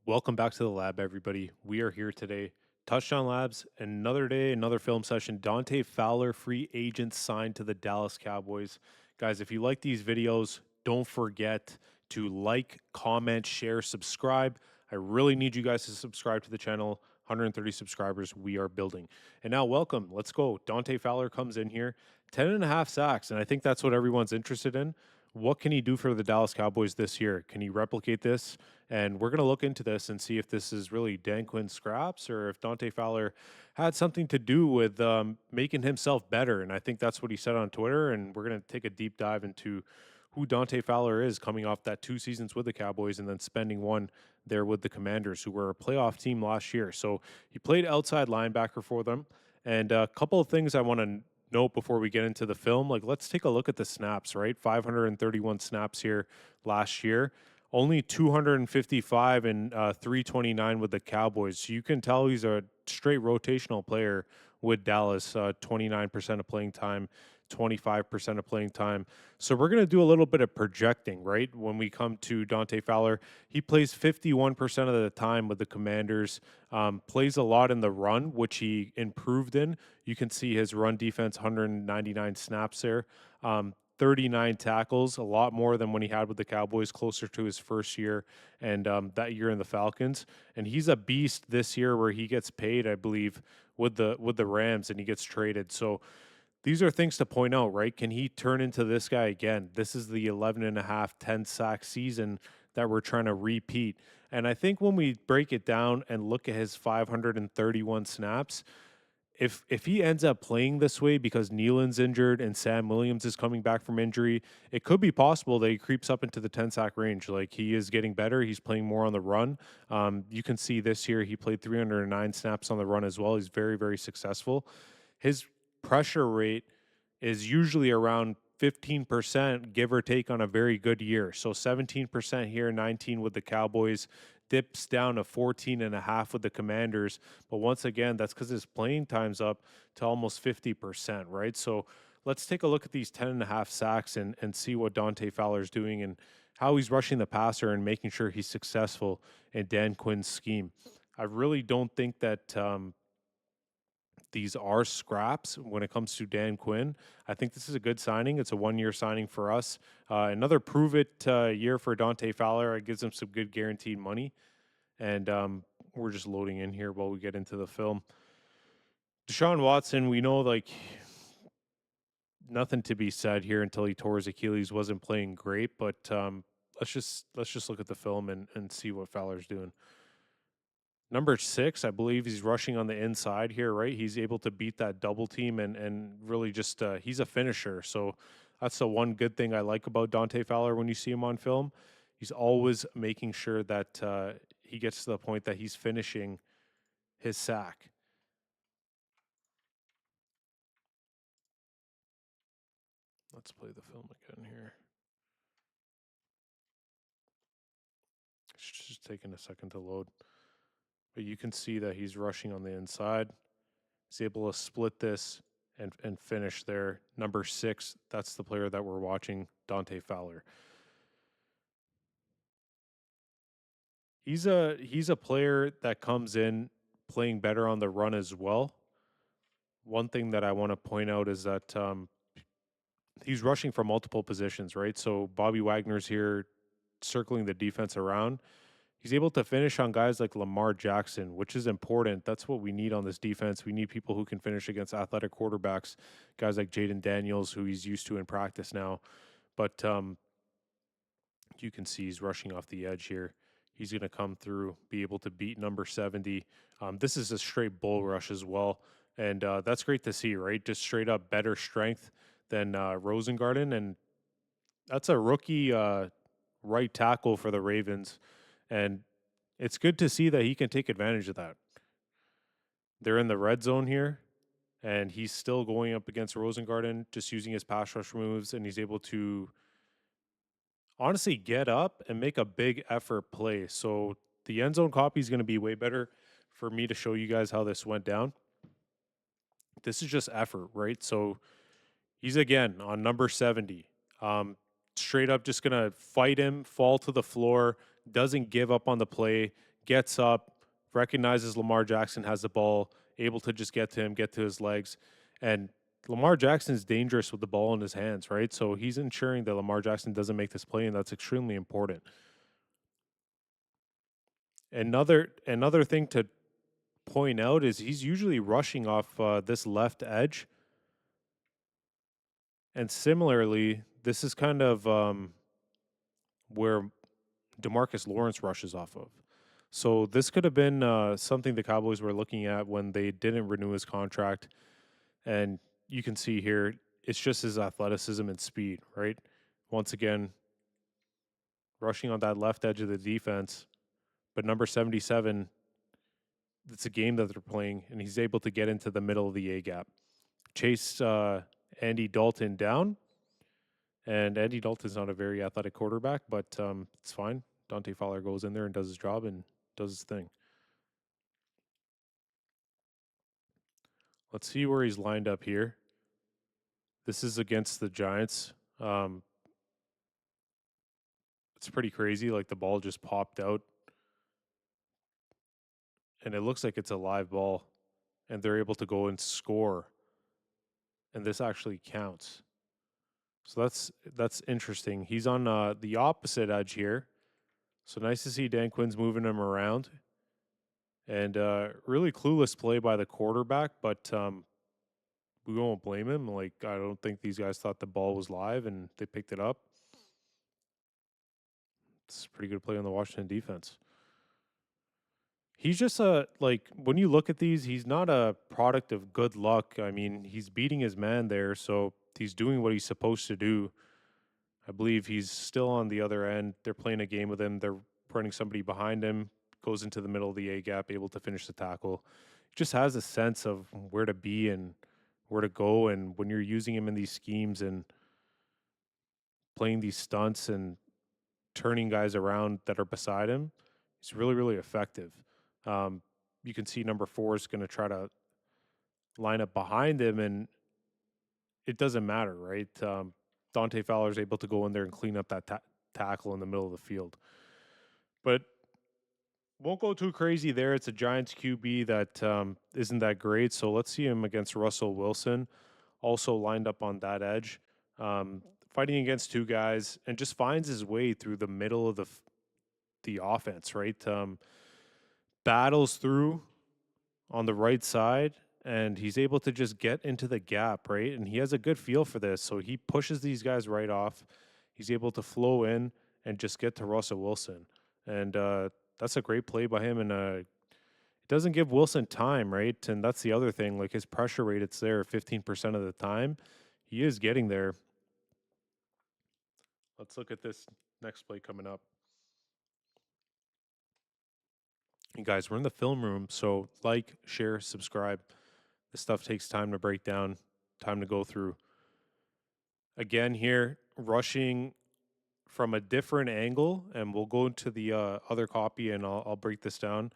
Welcome back to the lab, everybody. We are here today. Touchdown Labs, another day, another film session. Dante Fowler, free agent, signed to the Dallas Cowboys. Guys, if you like these videos, don't forget to like, comment, share, subscribe. I really need you guys to subscribe to the channel. 130 subscribers we are building. And now, welcome. Let's go. Dante Fowler comes in here, 10 and a half sacks. And I think that's what everyone's interested in. What can he do for the Dallas Cowboys this year? Can he replicate this? And we're going to look into this and see if this is really Dan Quinn scraps or if Dante Fowler had something to do with making himself better. And I think that's what he said on Twitter. And we're going to take a deep dive into who Dante Fowler is, coming off that 2 seasons with the Cowboys and then spending one there with the Commanders, who were a playoff team last year. So he played outside linebacker for them. And a couple of things I want to note before we get into the film. Like, let's take a look at the snaps, right? 531 snaps here last year, only 255 and 329 with the Cowboys. So you can tell he's a straight rotational player with Dallas. 29% of playing time, 25% of playing time. So we're going to do a little bit of projecting, right? When we come to Dante Fowler, he plays 51% of the time with the Commanders, plays a lot in the run, which he improved in. You can see his run defense, 199 snaps there. 39 tackles, a lot more than when he had with the Cowboys, closer to his first year and that year in the Falcons. And he's a beast this year, where he gets paid, I believe, with the Rams, and he gets traded. So these are things to point out, right? Can he turn into this guy again? This is the 11 and a half, 10 sack season that we're trying to repeat. And I think when we break it down and look at his 531 snaps, if he ends up playing this way because Nealon's injured and Sam Williams is coming back from injury, it could be possible that he creeps up into the 10 sack range. Like, he is getting better. He's playing more on the run. You can see this year he played 309 snaps on the run as well. He's very, very successful. His pressure rate is usually around 15%, give or take, on a very good year. So 17% here, 19 with the Cowboys, dips down to 14 and a half with the Commanders. But once again, that's because his playing time's up to almost 50%, right? So let's take a look at these 10 and a half sacks and see what Dante Fowler's doing and how he's rushing the passer and making sure he's successful in Dan Quinn's scheme. I really don't think that these are scraps when it comes to Dan Quinn. I think this is a good signing. It's a 1-year signing for us. Another prove it year for Dante Fowler. It gives him some good guaranteed money. And we're just loading in here while we get into the film. Deshaun Watson, we know, like, nothing to be said here until he tore his Achilles. Wasn't playing great, but let's just look at the film and see what Fowler's doing. Number 6, I believe he's rushing on the inside here, right? He's able to beat that double team and really just he's a finisher. So that's the one good thing I like about Dante Fowler when you see him on film. He's always making sure that he gets to the point that he's finishing his sack. Let's play the film again here. It's just taking a second to load. But you can see that he's rushing on the inside. He's able to split this and finish there. Number 6, that's the player that we're watching, Dante Fowler. He's a player that comes in playing better on the run as well. One thing that I want to point out is that he's rushing from multiple positions, right? So Bobby Wagner's here circling the defense around. He's able to finish on guys like Lamar Jackson, which is important. That's what we need on this defense. We need people who can finish against athletic quarterbacks, guys like Jaden Daniels, who he's used to in practice now. But you can see he's rushing off the edge here. He's going to come through, be able to beat number 70. This is a straight bull rush as well. And that's great to see, right? Just straight up better strength than Rosengarten. And that's a rookie right tackle for the Ravens. And it's good to see that he can take advantage of that. They're in the red zone here, and he's still going up against Rosengarten, just using his pass rush moves, and he's able to honestly get up and make a big effort play. So the end zone copy is going to be way better for me to show you guys how this went down. This is just effort, right? So he's again on number 70. Straight up just going to fight him, fall to the floor, doesn't give up on the play, gets up, recognizes Lamar Jackson has the ball, able to just get to him, get to his legs. And Lamar Jackson is dangerous with the ball in his hands, right? So he's ensuring that Lamar Jackson doesn't make this play, and that's extremely important. Another thing to point out is he's usually rushing off this left edge. And similarly, this is kind of where DeMarcus Lawrence rushes off of. So this could have been something the Cowboys were looking at when they didn't renew his contract. And you can see here, it's just his athleticism and speed, right? Once again, rushing on that left edge of the defense. But number 77, it's a game that they're playing, and he's able to get into the middle of the A gap. Chase Andy Dalton down. And Andy Dalton's not a very athletic quarterback, but it's fine. Dante Fowler goes in there and does his job and does his thing. Let's see where he's lined up here. This is against the Giants. It's pretty crazy. Like the ball just popped out, and it looks like it's a live ball, and they're able to go and score. And this actually counts. So that's interesting. He's on the opposite edge here. So nice to see Dan Quinn's moving him around. And really clueless play by the quarterback, but we won't blame him. Like, I don't think these guys thought the ball was live and they picked it up. It's a pretty good play on the Washington defense. He's just like, when you look at these, he's not a product of good luck. I mean, he's beating his man there, so he's doing what he's supposed to do. I believe he's still on the other end. They're playing a game with him. They're running somebody behind him, goes into the middle of the A gap, able to finish the tackle. Just has a sense of where to be and where to go. And when you're using him in these schemes and playing these stunts and turning guys around that are beside him, he's really, really effective. You can see number 4 is going to try to line up behind him, and it doesn't matter, right? Dante Fowler is able to go in there and clean up that tackle in the middle of the field. But won't go too crazy there. It's a Giants QB that isn't that great. So let's see him against Russell Wilson, also lined up on that edge, fighting against 2 guys, and just finds his way through the middle of the offense, right? Battles through on the right side, and he's able to just get into the gap, right? And he has a good feel for this. So he pushes these guys right off. He's able to flow in and just get to Russell Wilson. And that's a great play by him. And it doesn't give Wilson time, right? And that's the other thing. Like his pressure rate, it's there 15% of the time. He is getting there. Let's look at this next play coming up. And guys, we're in the film room. So like, share, subscribe. This stuff takes time to break down, time to go through. Again, here, rushing from a different angle, and we'll go into the other copy and I'll break this down.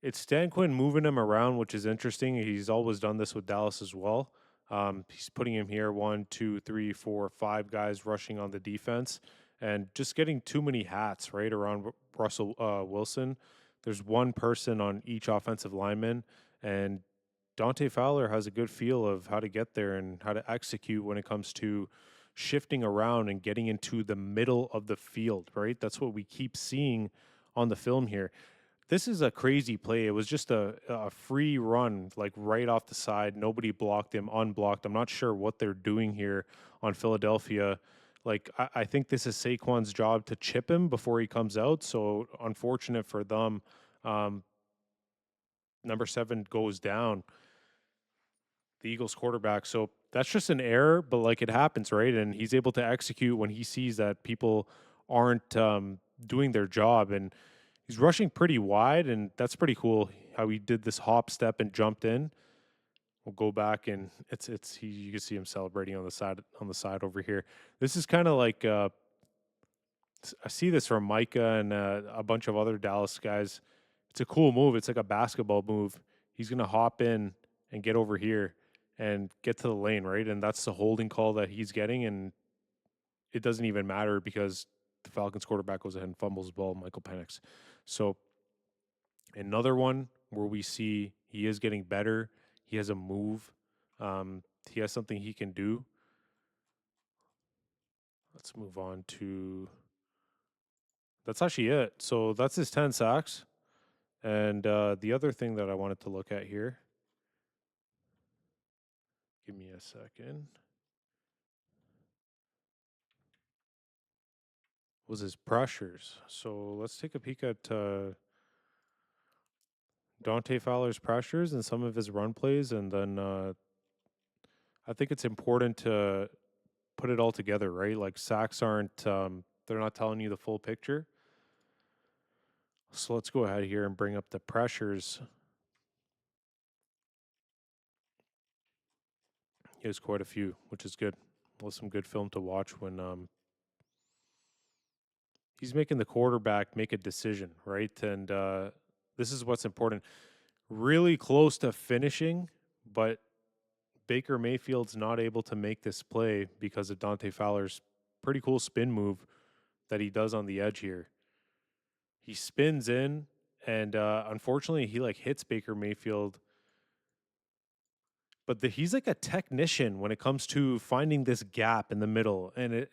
It's Dan Quinn moving him around, which is interesting. He's always done this with Dallas as well. He's putting him here 1, 2, 3, 4, 5 guys rushing on the defense and just getting too many hats right around Russell Wilson. There's one person on each offensive lineman, and Dante Fowler has a good feel of how to get there and how to execute when it comes to shifting around and getting into the middle of the field, right? That's what we keep seeing on the film here. This is a crazy play. It was just a free run, like right off the side. Nobody blocked him, unblocked. I'm not sure what they're doing here on Philadelphia. Like, I think this is Saquon's job to chip him before he comes out. So unfortunate for them. Number 7 goes down, the Eagles quarterback. So that's just an error, but like it happens, right? And he's able to execute when he sees that people aren't doing their job. And he's rushing pretty wide, and that's pretty cool how he did this hop step and jumped in. We'll go back, and you can see him celebrating on the side over here. This is kind of like I see this from Micah and a bunch of other Dallas guys. It's a cool move. It's like a basketball move. He's gonna hop in and get over here and get to the lane, right? And that's the holding call that he's getting, and it doesn't even matter because the Falcons quarterback goes ahead and fumbles the ball. Michael panics. So Another one where we see he is getting better. He has a move. He has something he can do. Let's move on to. That's actually it. So that's his 10 sacks. And the other thing that I wanted to look at here. Give me a second. Was his pressures. So let's take a peek at Dante Fowler's pressures and some of his run plays. And then I think it's important to put it all together, right? Like sacks aren't, they're not telling you the full picture. So let's go ahead here and bring up the pressures. He has quite a few, which is good. Well, some good film to watch when he's making the quarterback make a decision, right? And this is what's important. Really close to finishing, but Baker Mayfield's not able to make this play because of Dante Fowler's pretty cool spin move that he does on the edge here. He spins in, and unfortunately, he like hits Baker Mayfield. But he's like a technician when it comes to finding this gap in the middle, and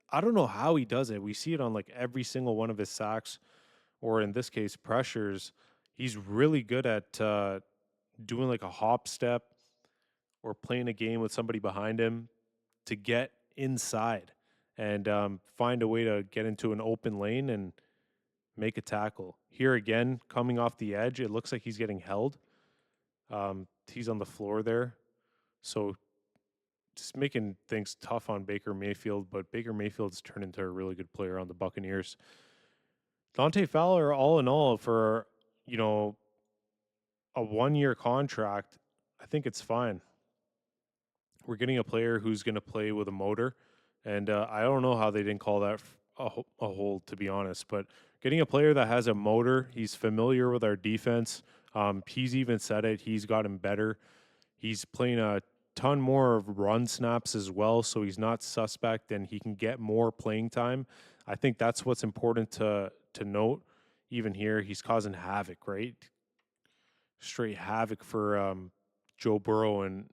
I don't know how he does it. We see it on like every single one of his sacks, or in this case, pressures. He's really good at doing like a hop step or playing a game with somebody behind him to get inside and find a way to get into an open lane and make a tackle. Here again, coming off the edge, it looks like he's getting held. He's on the floor there. So just making things tough on Baker Mayfield, but Baker Mayfield's turned into a really good player on the Buccaneers. Dante Fowler, all in all, for, you know, a 1 year contract, I think it's fine. We're getting a player who's going to play with a motor, and I don't know how they didn't call that a hold, to be honest. But getting a player that has a motor, he's familiar with our defense. He's even said it. He's gotten better. He's playing a ton more of run snaps as well, so he's not suspect, and he can get more playing time. I think that's what's important to note. Even here, he's causing havoc, right? Straight havoc for Joe Burrow, and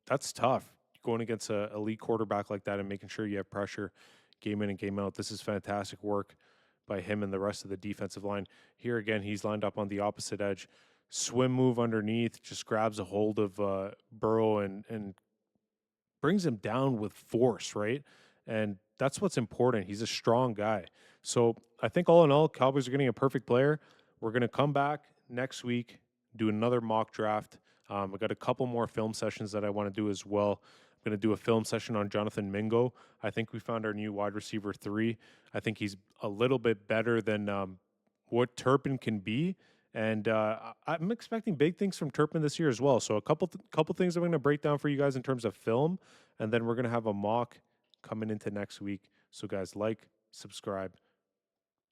that's tough going against a elite quarterback like that and making sure you have pressure game in and game out. This is fantastic work by him and the rest of the defensive line. Here again, he's lined up on the opposite edge. Swim move underneath, just grabs a hold of Burrow and brings him down with force, right? And that's what's important. He's a strong guy. So I think all in all, Cowboys are getting a perfect player. We're going to come back next week, do another mock draft. I got a couple more film sessions that I want to do as well. I'm going to do a film session on Jonathan Mingo. I think we found our new wide receiver 3. I think he's a little bit better than what Turpin can be. And I'm expecting big things from Turpin this year as well. So a couple things I'm going to break down for you guys in terms of film, and then we're going to have a mock coming into next week. So guys, like, subscribe,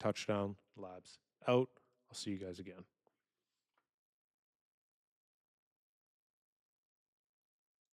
Touchdown Labs out. I'll see you guys again.